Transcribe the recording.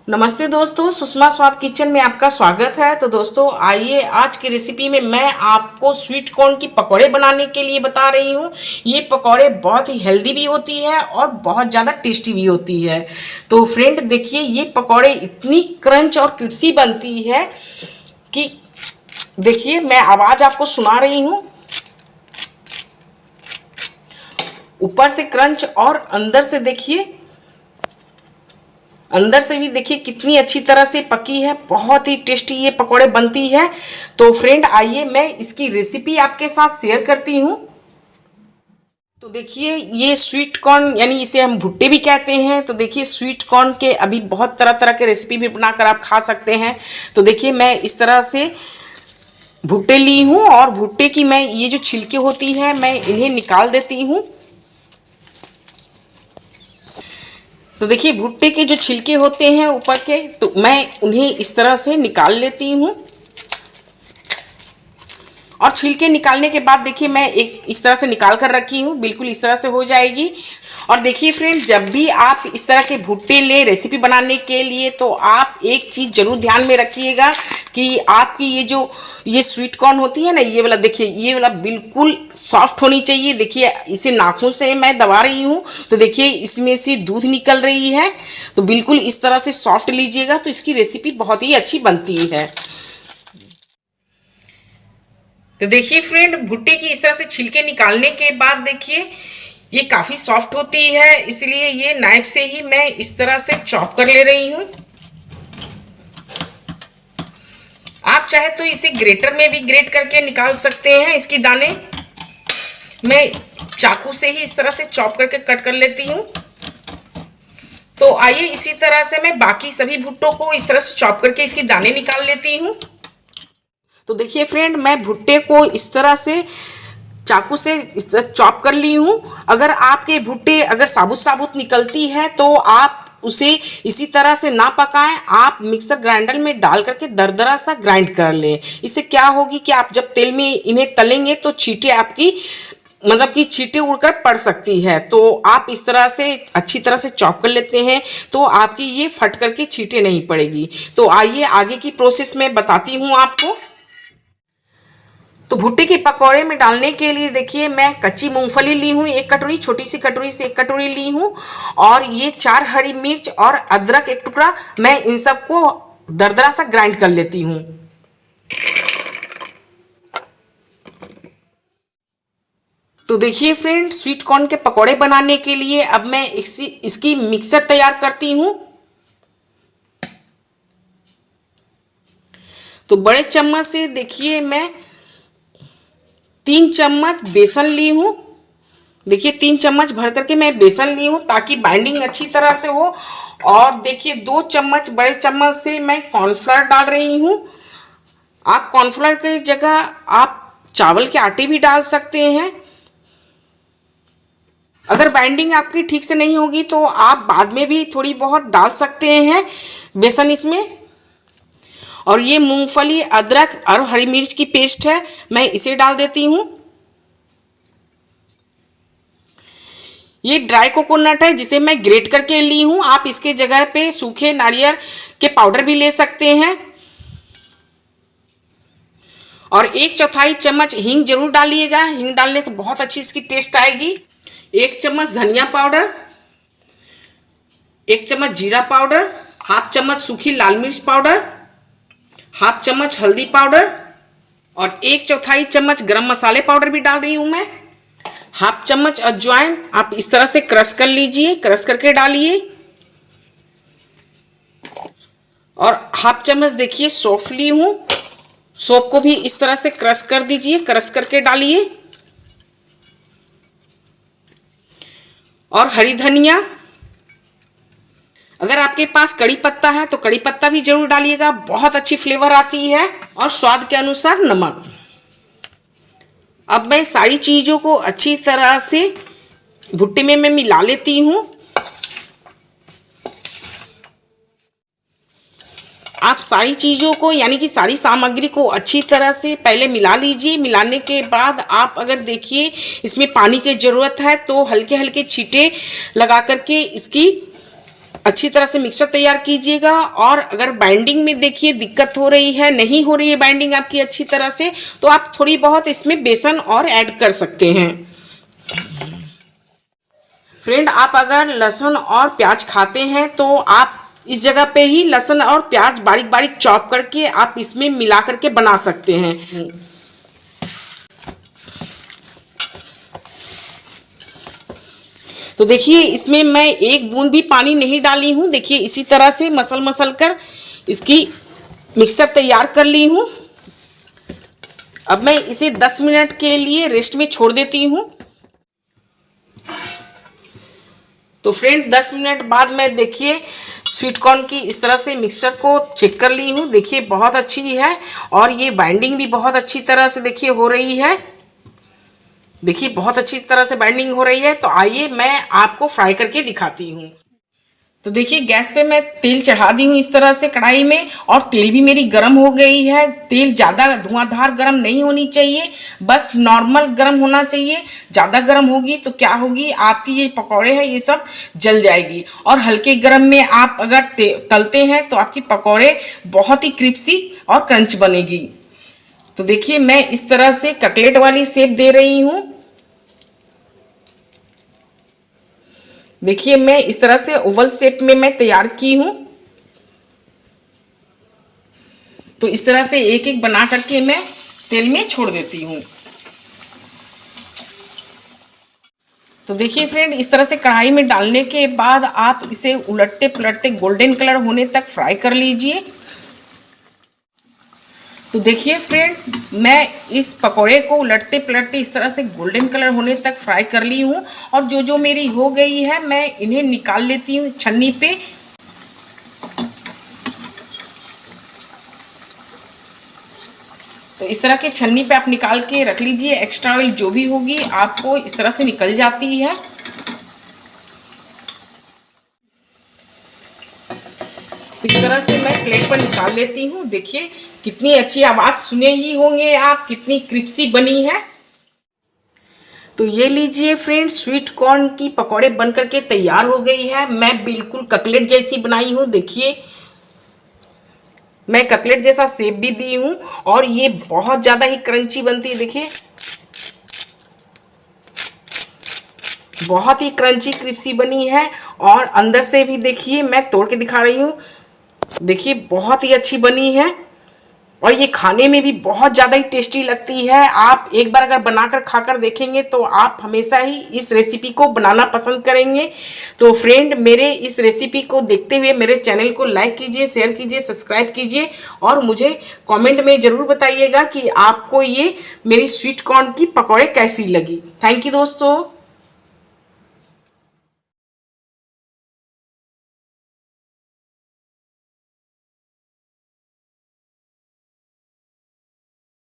नमस्ते दोस्तों, सुषमा स्वाद किचन में आपका स्वागत है। तो दोस्तों आइए, आज की रेसिपी में मैं आपको स्वीट कॉर्न की पकौड़े बनाने के लिए बता रही हूँ। ये पकौड़े बहुत ही हेल्दी भी होती है और बहुत ज़्यादा टेस्टी भी होती है। तो फ्रेंड देखिए, ये पकौड़े इतनी क्रंच और क्रिस्पी बनती है कि देखिए मैं आवाज़ आपको सुना रही हूँ। ऊपर से क्रंच और अंदर से भी देखिए कितनी अच्छी तरह से पकी है। बहुत ही टेस्टी ये पकौड़े बनती है। तो फ्रेंड आइए, मैं इसकी रेसिपी आपके साथ शेयर करती हूँ। तो देखिए, ये स्वीट कॉर्न यानी इसे हम भुट्टे भी कहते हैं। तो देखिए, स्वीट कॉर्न के अभी बहुत तरह तरह के रेसिपी भी बनाकर आप खा सकते हैं। तो देखिए, मैं इस तरह से भुट्टे ली हूँ और भुट्टे की मैं ये जो छिलके होती है मैं इन्हें निकाल देती हूँ। तो देखिए, भुट्टे के जो छिलके होते हैं ऊपर के, तो मैं उन्हें इस तरह से निकाल लेती हूँ। और छिलके निकालने के बाद देखिए, मैं एक इस तरह से निकाल कर रखी हूँ, बिल्कुल इस तरह से हो जाएगी। और देखिए फ्रेंड, जब भी आप इस तरह के भुट्टे ले रेसिपी बनाने के लिए, तो आप एक चीज़ ज़रूर ध्यान में रखिएगा कि आपकी ये स्वीट कॉर्न होती है ना, ये वाला देखिए, ये वाला बिल्कुल सॉफ्ट होनी चाहिए। देखिए, इसे नाखून से मैं दबा रही हूँ तो देखिए इसमें से दूध निकल रही है। तो बिल्कुल इस तरह से सॉफ्ट लीजिएगा तो इसकी रेसिपी बहुत ही अच्छी बनती है। तो देखिए फ्रेंड, भुट्टे की इस तरह से छिलके निकालने के बाद देखिए ये काफ़ी सॉफ्ट होती है, इसलिए ये नाइफ से ही मैं इस तरह से चॉप कर ले रही हूँ। आप चाहे तो इसे ग्रेटर में भी ग्रेट करके निकाल सकते हैं इसकी दाने। मैं चाकू से ही इस तरह से चॉप करके कट कर लेती हूँ। तो आइए, इसी तरह से मैं बाकी सभी भुट्टों को इस तरह से चॉप करके इसकी दाने निकाल लेती हूँ। तो देखिए फ्रेंड, मैं भुट्टे को इस तरह से चाकू से इस तरह चॉप कर ली हूँ। अगर आपके भुट्टे अगर साबुत साबुत निकलती है तो आप उसे इसी तरह से ना पकाएं, आप मिक्सर ग्राइंडर में डाल करके दरदरा सा ग्राइंड कर लें। इससे क्या होगी कि आप जब तेल में इन्हें तलेंगे तो छींटे आपकी मतलब कि छींटे उड़कर पड़ सकती है। तो आप इस तरह से अच्छी तरह से चॉप कर लेते हैं तो आपकी ये फट करके छींटे नहीं पड़ेगी। तो आइए, आगे की प्रोसेस में बताती हूँ आपको। तो भुट्टे के पकौड़े में डालने के लिए देखिए, मैं कच्ची मूंगफली ली हूँ 1 कटोरी, छोटी सी कटोरी से 1 कटोरी ली हूँ। और ये 4 हरी मिर्च और अदरक 1 टुकड़ा, मैं इन सबको दरदरा सा ग्राइंड कर लेती हूँ। तो देखिए फ्रेंड, स्वीट कॉर्न के पकौड़े बनाने के लिए अब मैं इसकी मिक्सचर तैयार करती हूँ। तो बड़े चम्मच से देखिए मैं 3 चम्मच बेसन ली हूँ। देखिए 3 चम्मच भर करके मैं बेसन ली हूँ ताकि बाइंडिंग अच्छी तरह से हो। और देखिए 2 चम्मच बड़े चम्मच से मैं कॉर्नफ्लावर डाल रही हूँ। आप कॉर्नफ्लावर की जगह आप चावल के आटे भी डाल सकते हैं। अगर बाइंडिंग आपकी ठीक से नहीं होगी तो आप बाद में भी थोड़ी बहुत डाल सकते हैं बेसन इसमें। और ये मूंगफली, अदरक और हरी मिर्च की पेस्ट है, मैं इसे डाल देती हूँ। ये ड्राई कोकोनट है जिसे मैं ग्रेट करके ली हूँ। आप इसके जगह पे सूखे नारियल के पाउडर भी ले सकते हैं। और 1/4 चम्मच हींग जरूर डालिएगा, हींग डालने से बहुत अच्छी इसकी टेस्ट आएगी। 1 चम्मच धनिया पाउडर, 1 चम्मच जीरा पाउडर, ½ चम्मच सूखी लाल मिर्च पाउडर, ½ चम्मच हल्दी पाउडर और 1/4 चम्मच गरम मसाले पाउडर भी डाल रही हूँ मैं। ½ चम्मच अजवाइन आप इस तरह से क्रश कर लीजिए, क्रश करके डालिए। और ½ चम्मच देखिए सौंफ ली हूँ, सौंफ को भी इस तरह से क्रश कर दीजिए, क्रश करके डालिए। और हरी धनिया, अगर आपके पास कड़ी पत्ता है तो कड़ी पत्ता भी जरूर डालिएगा, बहुत अच्छी फ्लेवर आती है। और स्वाद के अनुसार नमक। अब मैं सारी चीज़ों को अच्छी तरह से भुट्टे में मैं मिला लेती हूँ। आप सारी चीज़ों को यानी कि सारी सामग्री को अच्छी तरह से पहले मिला लीजिए। मिलाने के बाद आप अगर देखिए इसमें पानी की ज़रूरत है तो हल्के हल्के छींटे लगा करके इसकी अच्छी तरह से मिक्सर तैयार कीजिएगा। और अगर बाइंडिंग में देखिए दिक्कत हो रही है, नहीं हो रही है बाइंडिंग आपकी अच्छी तरह से, तो आप थोड़ी बहुत इसमें बेसन और ऐड कर सकते हैं। फ्रेंड, आप अगर लहसुन और प्याज खाते हैं तो आप इस जगह पे ही लहसुन और प्याज बारीक बारीक चॉप करके आप इसमें मिला करके बना सकते हैं। तो देखिए इसमें मैं एक बूंद भी पानी नहीं डाली हूँ। देखिए इसी तरह से मसल कर इसकी मिक्सर तैयार कर ली हूँ। अब मैं इसे 10 मिनट के लिए रेस्ट में छोड़ देती हूँ। तो फ्रेंड 10 मिनट बाद मैं देखिए स्वीट कॉर्न की इस तरह से मिक्सचर को चेक कर ली हूँ। देखिए बहुत अच्छी है और ये बाइंडिंग भी बहुत अच्छी तरह से देखिए हो रही है। देखिए बहुत अच्छी तरह से बाइंडिंग हो रही है। तो आइए मैं आपको फ्राई करके दिखाती हूँ। तो देखिए गैस पे मैं तेल चढ़ा दी हूँ इस तरह से कढ़ाई में, और तेल भी मेरी गर्म हो गई है। तेल ज़्यादा धुआंधार गर्म नहीं होनी चाहिए, बस नॉर्मल गर्म होना चाहिए। ज़्यादा गर्म होगी तो क्या होगी, आपकी ये पकौड़े हैं ये सब जल जाएगी। और हल्के गर्म में आप अगर तलते हैं तो आपकी पकौड़े बहुत ही क्रिस्पी और क्रंच बनेगी। तो देखिए मैं इस तरह से कटलेट वाली शेप दे रही हूँ। देखिए मैं इस तरह से ओवल शेप में मैं तैयार की हूँ। तो इस तरह से एक एक बना करके मैं तेल में छोड़ देती हूँ। तो देखिए फ्रेंड इस तरह से कढ़ाई में डालने के बाद आप इसे उलटते पलटते गोल्डन कलर होने तक फ्राई कर लीजिए। तो देखिए फ्रेंड मैं इस पकौड़े को उलटते पलटते इस तरह से गोल्डन कलर होने तक फ्राई कर ली हूँ। और जो मेरी हो गई है मैं इन्हें निकाल लेती हूँ छन्नी पे। तो इस तरह के छन्नी पे आप निकाल के रख लीजिए। एक्स्ट्रा ऑयल जो भी होगी आपको इस तरह से निकल जाती है। तो इस तरह से मैं प्लेट पर निकाल लेती हूँ। देखिए कितनी अच्छी आवाज़ सुने ही होंगे आप, कितनी क्रिस्पी बनी है। तो ये लीजिए फ्रेंड स्वीट कॉर्न की पकौड़े बन करके तैयार हो गई है। मैं बिल्कुल कटलेट जैसी बनाई हूँ। देखिए मैं कटलेट जैसा शेप भी दी हूँ और ये बहुत ज़्यादा ही क्रंची बनती है। देखिए बहुत ही क्रंची क्रिस्पी बनी है। और अंदर से भी देखिए मैं तोड़ के दिखा रही हूँ। देखिए बहुत ही अच्छी बनी है और ये खाने में भी बहुत ज़्यादा ही टेस्टी लगती है। आप एक बार अगर बनाकर खाकर देखेंगे तो आप हमेशा ही इस रेसिपी को बनाना पसंद करेंगे। तो फ्रेंड मेरे इस रेसिपी को देखते हुए मेरे चैनल को लाइक कीजिए, शेयर कीजिए, सब्सक्राइब कीजिए और मुझे कमेंट में ज़रूर बताइएगा कि आपको ये मेरी स्वीट कॉर्न की पकौड़े कैसी लगी। थैंक यू दोस्तों।